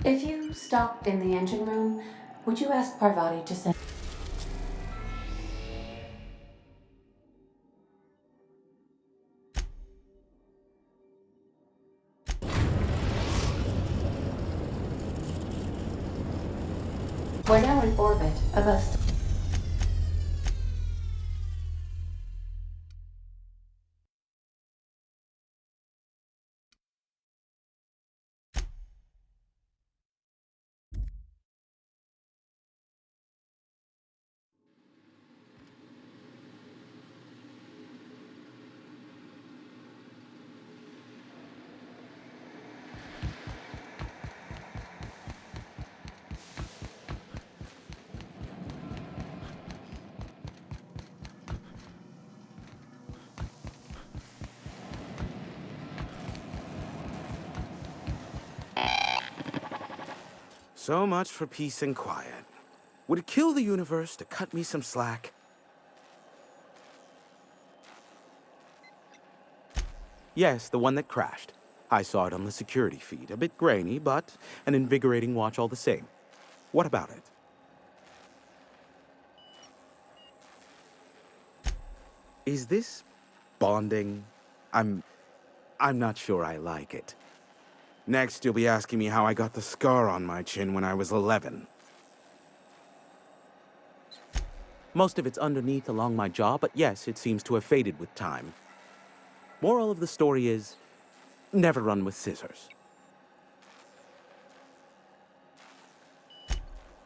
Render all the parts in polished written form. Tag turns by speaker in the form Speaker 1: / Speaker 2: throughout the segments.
Speaker 1: If you stop in the engine room, would you ask Parvati to send... We're now in orbit above...
Speaker 2: So much for peace and quiet. Would it kill the universe to cut me some slack? Yes, the one that crashed. I saw it on the security feed. A bit grainy, but an invigorating watch all the same. What about it? Is this bonding? I'm not sure I like it. Next, you'll be asking me how I got the scar on my chin when I was 11. Most of it's underneath along my jaw, but yes, it seems to have faded with time. Moral of the story is, never run with scissors.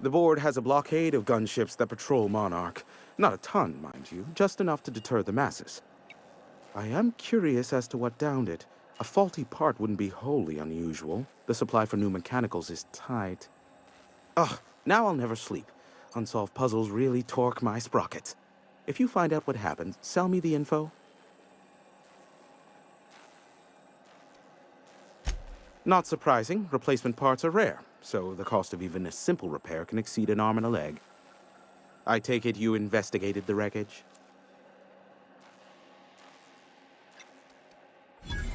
Speaker 2: The board has a blockade of gunships that patrol Monarch. Not a ton, mind you, just enough to deter the masses. I am curious as to what downed it. A faulty part wouldn't be wholly unusual. The supply for new mechanicals is tight. Ugh, now I'll never sleep. Unsolved puzzles really torque my sprockets. If you find out what happened, sell me the info. Not surprising, replacement parts are rare, so the cost of even a simple repair can exceed an arm and a leg. I take it you investigated the wreckage?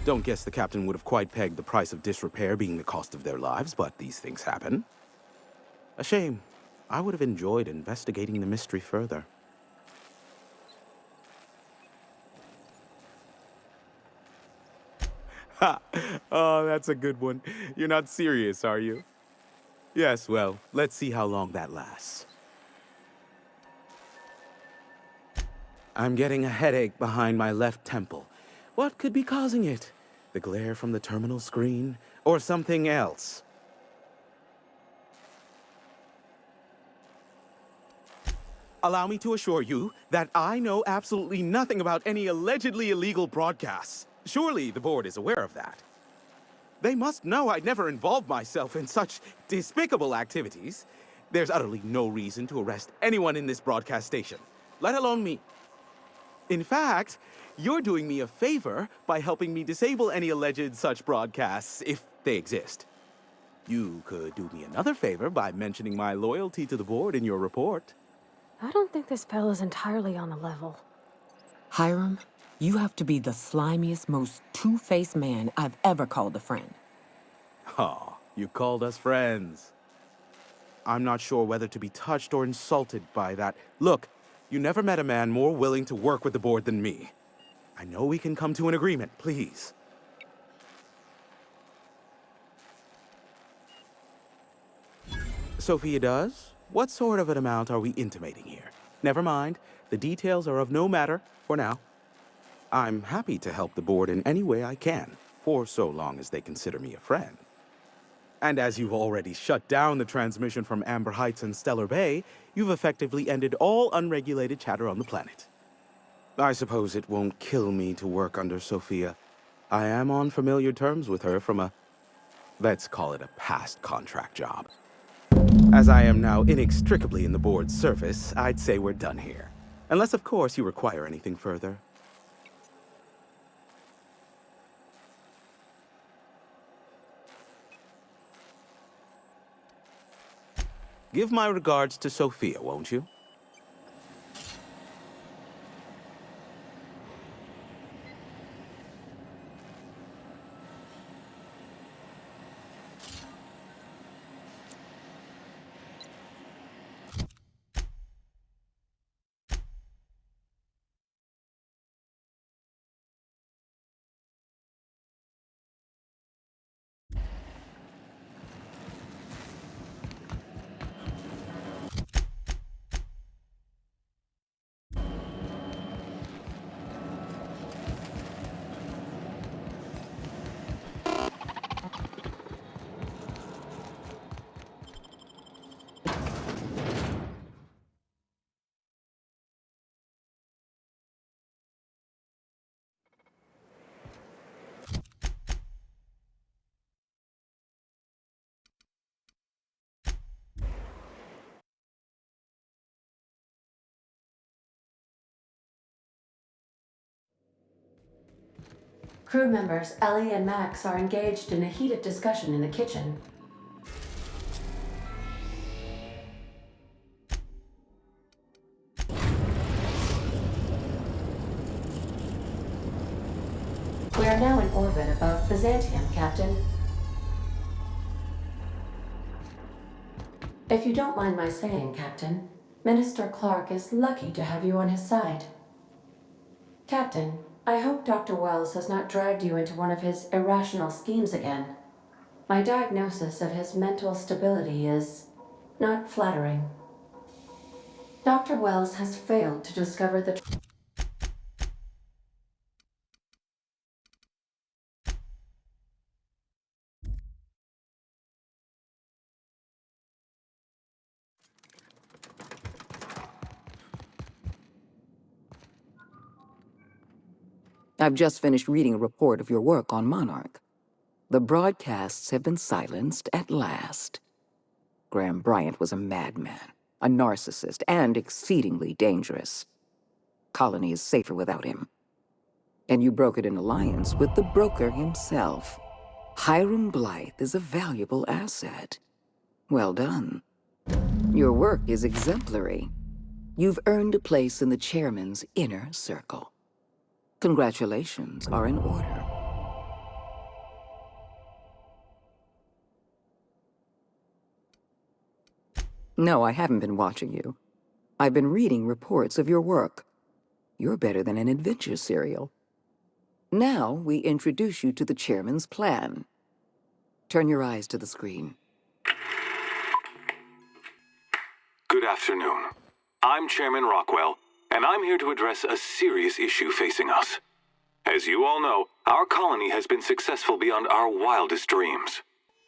Speaker 2: Don't guess the captain would have quite pegged the price of disrepair being the cost of their lives, but these things happen. A shame. I would have enjoyed investigating the mystery further. Ha! Oh, that's a good one. You're not serious, are you? Yes, well, let's see how long that lasts. I'm getting a headache behind my left temple. What could be causing it? The glare from the terminal screen? Or something else? Allow me to assure you that I know absolutely nothing about any allegedly illegal broadcasts. Surely the board is aware of that. They must know I'd never involved myself in such despicable activities. There's utterly no reason to arrest anyone in this broadcast station, let alone me. In fact, you're doing me a favor by helping me disable any alleged such broadcasts, if they exist. You could do me another favor by mentioning my loyalty to the board in your report.
Speaker 3: I don't think this fella's entirely on the level.
Speaker 4: Hiram, you have to be the slimiest, most two-faced man I've ever called a friend.
Speaker 2: Oh, you called us friends. I'm not sure whether to be touched or insulted by that. Look, you never met a man more willing to work with the board than me. I know we can come to an agreement, please. Sophia does? What sort of an amount are we intimating here? Never mind. The details are of no matter for now. I'm happy to help the board in any way I can, for so long as they consider me a friend. And as you've already shut down the transmission from Amber Heights and Stellar Bay, you've effectively ended all unregulated chatter on the planet. I suppose it won't kill me to work under Sophia. I am on familiar terms with her from let's call it a past contract job. As I am now inextricably in the board's service, I'd say we're done here. Unless, of course, you require anything further. Give my regards to Sophia, won't you?
Speaker 1: Crew members Ellie and Max are engaged in a heated discussion in the kitchen. We are now in orbit above Byzantium, Captain. If you don't mind my saying, Captain, Minister Clark is lucky to have you on his side. Captain, I hope Dr. Wells has not dragged you into one of his irrational schemes again. My diagnosis of his mental stability is not flattering. Dr. Wells has failed to discover the
Speaker 5: I've just finished reading a report of your work on Monarch. The broadcasts have been silenced at last. Graham Bryant was a madman, a narcissist, and exceedingly dangerous. Colony is safer without him. And you brokered an alliance with the broker himself. Hiram Blythe is a valuable asset. Well done. Your work is exemplary. You've earned a place in the chairman's inner circle. Congratulations are in order. No, I haven't been watching you. I've been reading reports of your work. You're better than an adventure serial. Now, we introduce you to the chairman's plan. Turn your eyes to the screen.
Speaker 6: Good afternoon. I'm Chairman Rockwell, and I'm here to address a serious issue facing us. As you all know, our colony has been successful beyond our wildest dreams.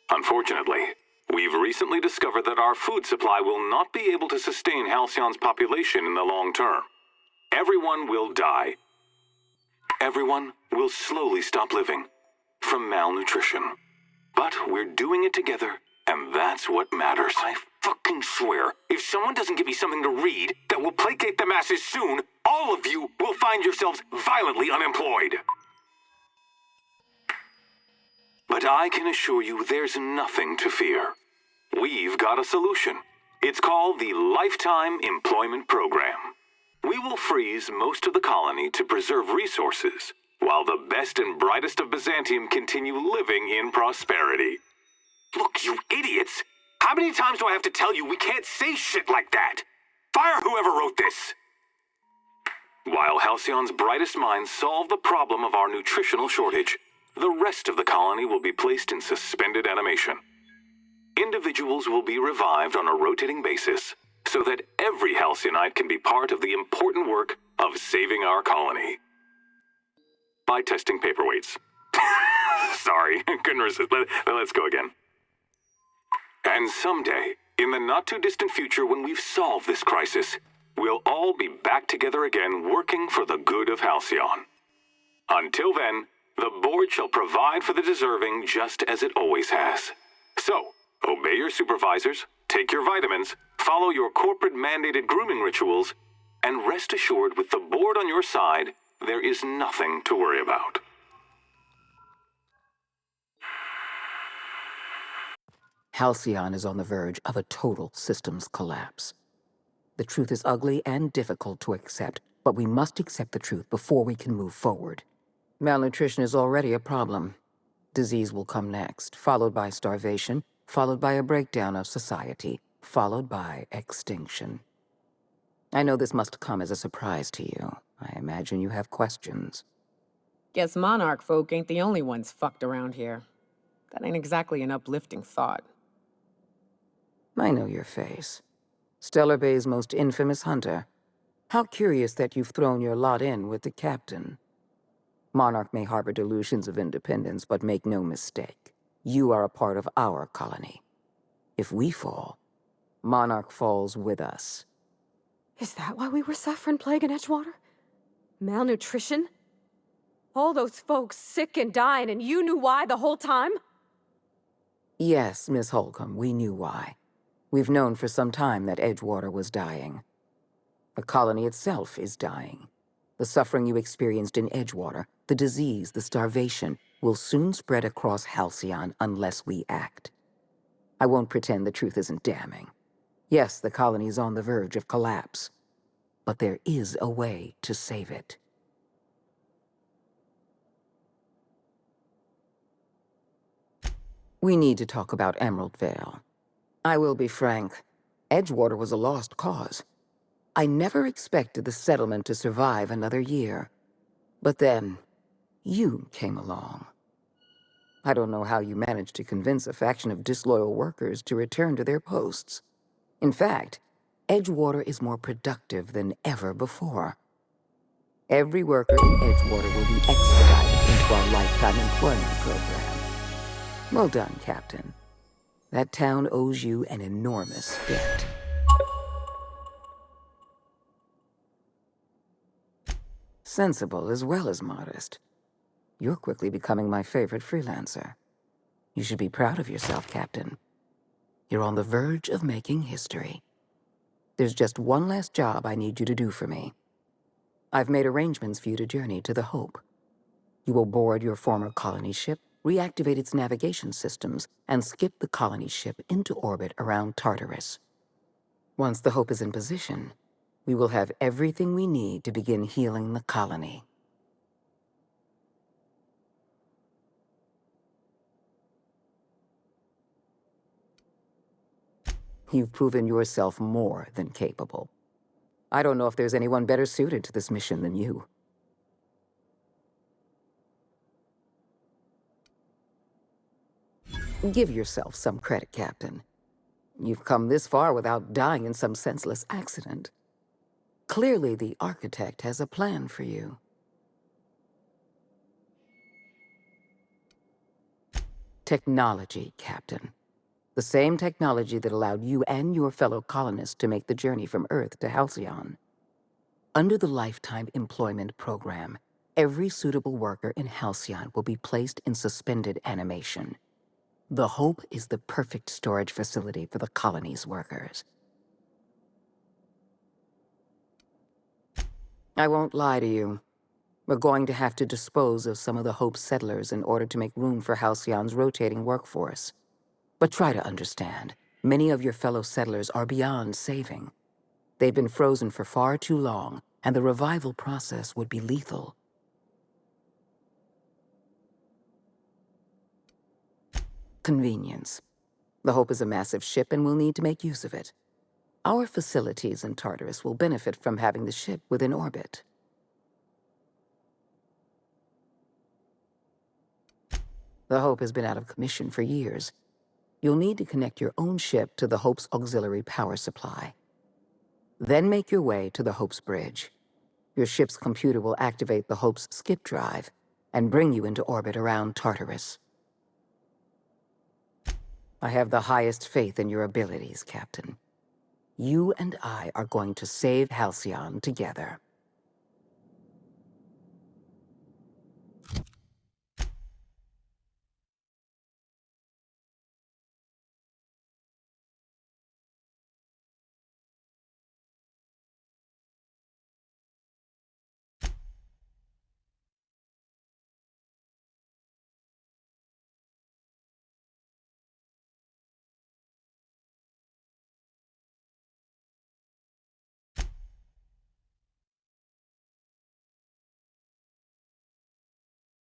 Speaker 6: Unfortunately, we've recently discovered that our food supply will not be able to sustain Halcyon's population in the long term. Everyone will die. Everyone will slowly stop living from malnutrition. But we're doing it together, and that's what matters. I fucking swear, if someone doesn't give me something to read that will placate the masses soon, all of you will find yourselves violently unemployed. But I can assure you there's nothing to fear. We've got a solution. It's called the Lifetime Employment Program. We will freeze most of the colony to preserve resources, while the best and brightest of Byzantium continue living in prosperity. Look, you idiots! How many times do I have to tell you we can't say shit like that? Fire whoever wrote this! While Halcyon's brightest minds solve the problem of our nutritional shortage, the rest of the colony will be placed in suspended animation. Individuals will be revived on a rotating basis, so that every Halcyonite can be part of the important work of saving our colony. By testing paperweights. Sorry, couldn't resist. Let's go again. And someday, in the not-too-distant future when we've solved this crisis, we'll all be back together again working for the good of Halcyon. Until then, the board shall provide for the deserving just as it always has. So, obey your supervisors, take your vitamins, follow your corporate-mandated grooming rituals, and rest assured with the board on your side, there is nothing to worry about.
Speaker 5: Halcyon is on the verge of a total systems collapse. The truth is ugly and difficult to accept, but we must accept the truth before we can move forward. Malnutrition is already a problem. Disease will come next, followed by starvation, followed by a breakdown of society, followed by extinction. I know this must come as a surprise to you. I imagine you have questions.
Speaker 4: Guess Monarch folk ain't the only ones fucked around here. That ain't exactly an uplifting thought.
Speaker 5: I know your face. Stellar Bay's most infamous hunter. How curious that you've thrown your lot in with the captain. Monarch may harbor delusions of independence, but make no mistake. You are a part of our colony. If we fall, Monarch falls with us.
Speaker 3: Is that why we were suffering plague in Edgewater? Malnutrition? All those folks sick and dying, and you knew why the whole time?
Speaker 5: Yes, Miss Holcomb, we knew why. We've known for some time that Edgewater was dying. The colony itself is dying. The suffering you experienced in Edgewater, the disease, the starvation, will soon spread across Halcyon unless we act. I won't pretend the truth isn't damning. Yes, the colony is on the verge of collapse, but there is a way to save it. We need to talk about Emerald Vale. I will be frank, Edgewater was a lost cause. I never expected the settlement to survive another year. But then, you came along. I don't know how you managed to convince a faction of disloyal workers to return to their posts. In fact, Edgewater is more productive than ever before. Every worker in Edgewater will be expedited into our lifetime employment program. Well done, Captain. That town owes you an enormous debt. Sensible as well as modest. You're quickly becoming my favorite freelancer. You should be proud of yourself, Captain. You're on the verge of making history. There's just one last job I need you to do for me. I've made arrangements for you to journey to the Hope. You will board your former colony ship, reactivate its navigation systems, and skip the colony ship into orbit around Tartarus. Once the Hope is in position, we will have everything we need to begin healing the colony. You've proven yourself more than capable. I don't know if there's anyone better suited to this mission than you. Give yourself some credit, Captain. You've come this far without dying in some senseless accident. Clearly, the Architect has a plan for you. Technology, Captain. The same technology that allowed you and your fellow colonists to make the journey from Earth to Halcyon. Under the Lifetime Employment Program, every suitable worker in Halcyon will be placed in suspended animation. The Hope is the perfect storage facility for the colony's workers. I won't lie to you. We're going to have to dispose of some of the Hope's settlers in order to make room for Halcyon's rotating workforce. But try to understand, many of your fellow settlers are beyond saving. They've been frozen for far too long, and the revival process would be lethal. Convenience. The Hope is a massive ship and we'll need to make use of it. Our facilities in Tartarus will benefit from having the ship within orbit. The Hope has been out of commission for years. You'll need to connect your own ship to the Hope's auxiliary power supply. Then make your way to the Hope's bridge. Your ship's computer will activate the Hope's skip drive and bring you into orbit around Tartarus. I have the highest faith in your abilities, Captain. You and I are going to save Halcyon together.